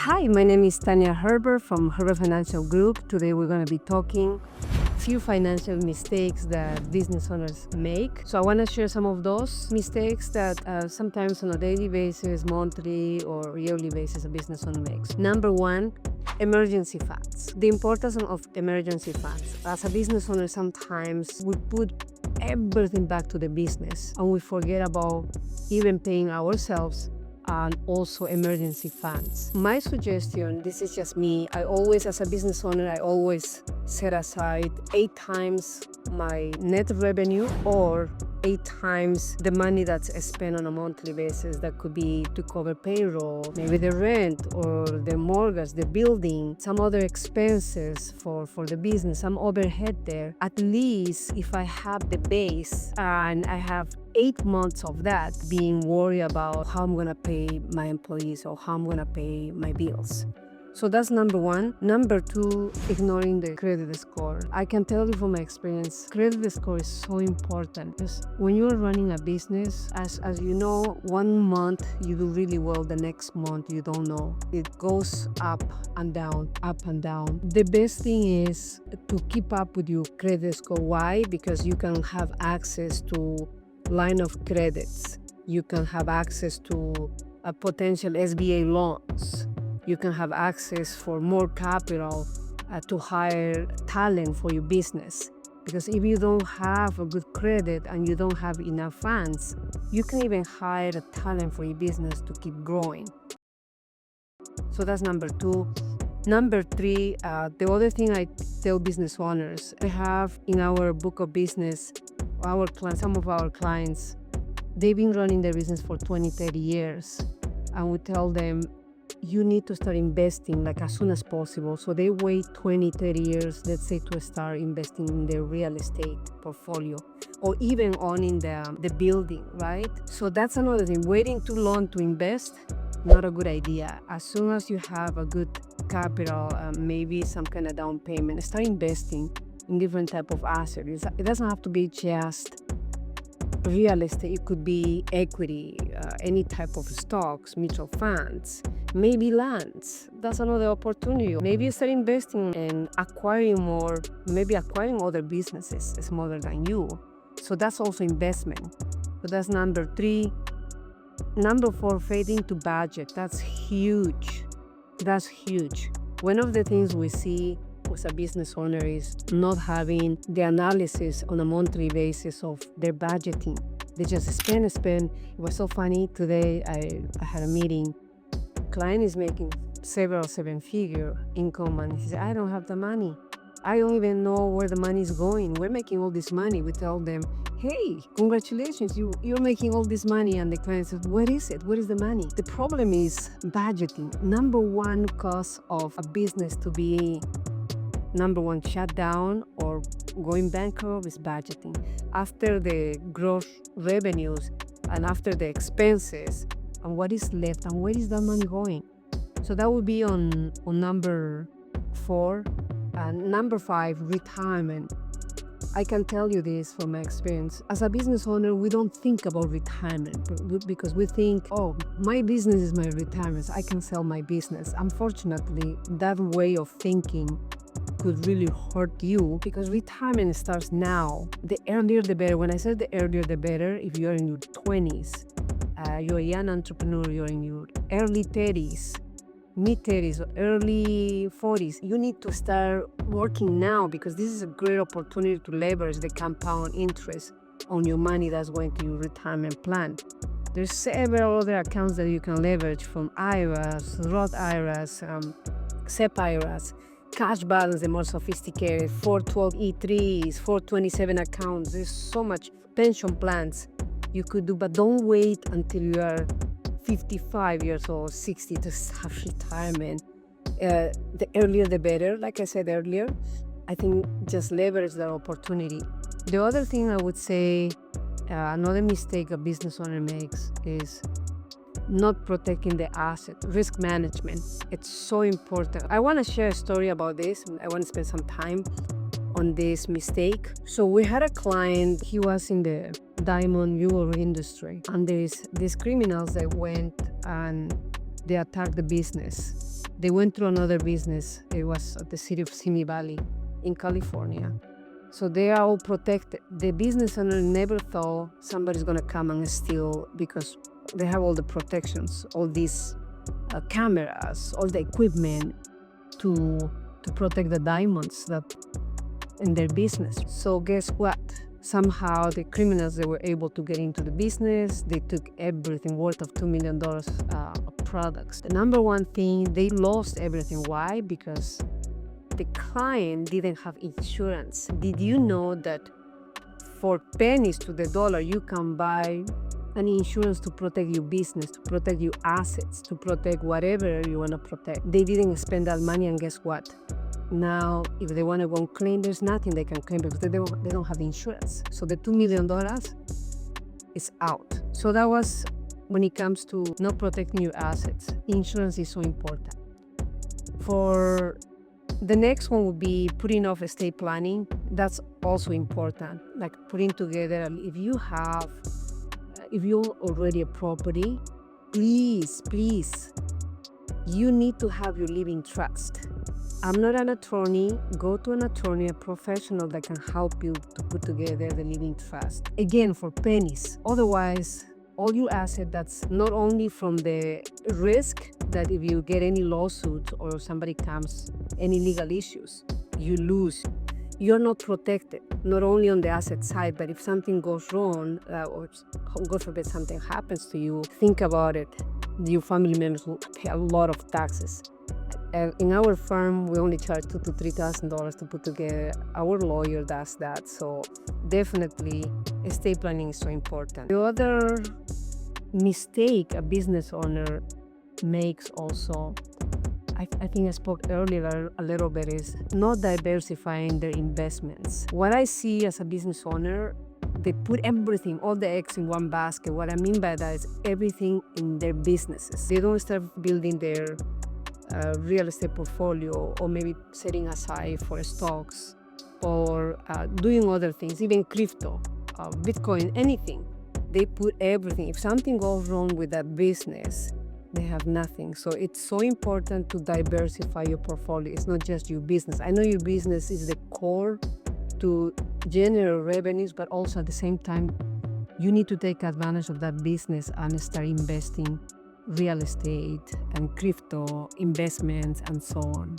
Hi, my name is Tanya Herbert from Herbert Financial Group. Today we're going to be talking few financial mistakes that business owners make. So I want to share some of those mistakes that sometimes on a daily basis, monthly or yearly basis a business owner makes. Number one, emergency funds. The importance of emergency funds. As a business owner, sometimes we put everything back to the business and we forget about even paying ourselves and also emergency funds. My suggestion, this is just me, as a business owner, I always set aside 8 times my net revenue or 8 times the money that's spent on a monthly basis. That could be to cover payroll, maybe the rent or the mortgage, the building, some other expenses for the business, some overhead there. At least if I have the base and I have 8 months of that being worried about how I'm going to pay my employees or how I'm going to pay my bills. So that's number one. Number two, ignoring the credit score. I can tell you from my experience, credit score is so important because when you're running a business, as you know, 1 month you do really well, the next month you don't know. It goes up and down, up and down. The best thing is to keep up with your credit score. Why? Because you can have access to line of credits. You can have access to a potential SBA loans. You can have access for more capital to hire talent for your business. Because if you don't have a good credit and you don't have enough funds, you can even hire a talent for your business to keep growing. So that's number two. Number three, the other thing I tell business owners, we have in our book of business, some of our clients, they've been running their business for 20, 30 years. And we tell them, you need to start investing like as soon as possible. So they wait 20, 30 years, let's say, to start investing in their real estate portfolio or even owning the building, right? So that's another thing. Waiting too long to invest, not a good idea. As soon as you have a good capital, maybe some kind of down payment, start investing in different type of assets. It doesn't have to be just real estate. It could be equity, any type of stocks, mutual funds, maybe lands. That's another opportunity. Maybe you start investing in acquiring more, maybe acquiring other businesses smaller than you. So that's also investment. So that's number three. Number four, failing to budget. That's huge. That's huge. One of the things we see as a business owner is not having the analysis on a monthly basis of their budgeting. They just spend. It was so funny. Today I had a meeting. Client is making seven-figure income and he said, I don't have the money. I don't even know where the money is going. We're making all this money. We tell them, hey, congratulations, you're making all this money. And the client says, where is it? Where is the money? The problem is budgeting. Number one cause of a business to be number one shut down or going bankrupt is budgeting. After the gross revenues and after the expenses and what is left and where is that money going? So that would be on number four. And number five, retirement. I can tell you this from my experience. As a business owner, we don't think about retirement because we think, oh, my business is my retirement. I can sell my business. Unfortunately, that way of thinking could really hurt you because retirement starts now. The earlier the better. When I said the earlier the better, if you're in your 20s, you're a young entrepreneur, you're in your early 30s, mid-30s, early 40s, you need to start working now because this is a great opportunity to leverage the compound interest on your money that's going to your retirement plan. There's several other accounts that you can leverage from IRAs, Roth IRAs, SEP IRAs, cash balance, the more sophisticated, 412E3s, 427 accounts. There's so much pension plans you could do, but don't wait until you are 55 years old, 60 to start retirement. The earlier the better, like I said earlier. I think just leverage that opportunity. The other thing I would say, another mistake a business owner makes is not protecting the asset. Risk management. It's so important. I want to share a story about this. I want to spend some time on this mistake. So we had a client, he was in the diamond jewelry industry, and there's these criminals that went and they attacked the business. They went through another business. It was at the city of Simi Valley in California. So they are all protected. The business owner never thought somebody's going to come and steal, because they have all the protections, all these cameras, all the equipment to protect the diamonds that in their business. So guess what? Somehow the criminals, they were able to get into the business. They took everything worth of $2 million of products. The number one thing, they lost everything. Why? Because the client didn't have insurance. Did you know that for pennies to the dollar, you can buy an insurance to protect your business, to protect your assets, to protect whatever you want to protect? They didn't spend that money, and guess what? Now, if they want to go and claim, there's nothing they can claim because they don't have insurance. So the $2 million is out. So that was when it comes to not protecting your assets. Insurance is so important. For the next one would be putting off estate planning. That's also important. Like putting together, if you already a property, please, you need to have your living trust. I'm not an attorney. Go to an attorney, a professional that can help you to put together the living trust. Again, for pennies. Otherwise, all your asset, that's not only from the risk that if you get any lawsuit or somebody comes, any legal issues, you lose. You're not protected, not only on the asset side, but if something goes wrong, or God forbid something happens to you, think about it. Your family members will pay a lot of taxes. In our firm, we only charge $2,000 to $3,000 to put together. Our lawyer does that. So definitely, estate planning is so important. The other mistake a business owner makes also, I think I spoke earlier a little bit, is not diversifying their investments. What I see as a business owner, they put everything, all the eggs in one basket. What I mean by that is everything in their businesses. They don't start building their real estate portfolio, or maybe setting aside for stocks, or doing other things, even crypto, Bitcoin, anything. They put everything. If something goes wrong with that business, they have nothing. So it's so important to diversify your portfolio. It's not just your business. I know your business is the core to generate revenues, but also at the same time, you need to take advantage of that business and start investing real estate and crypto investments and so on.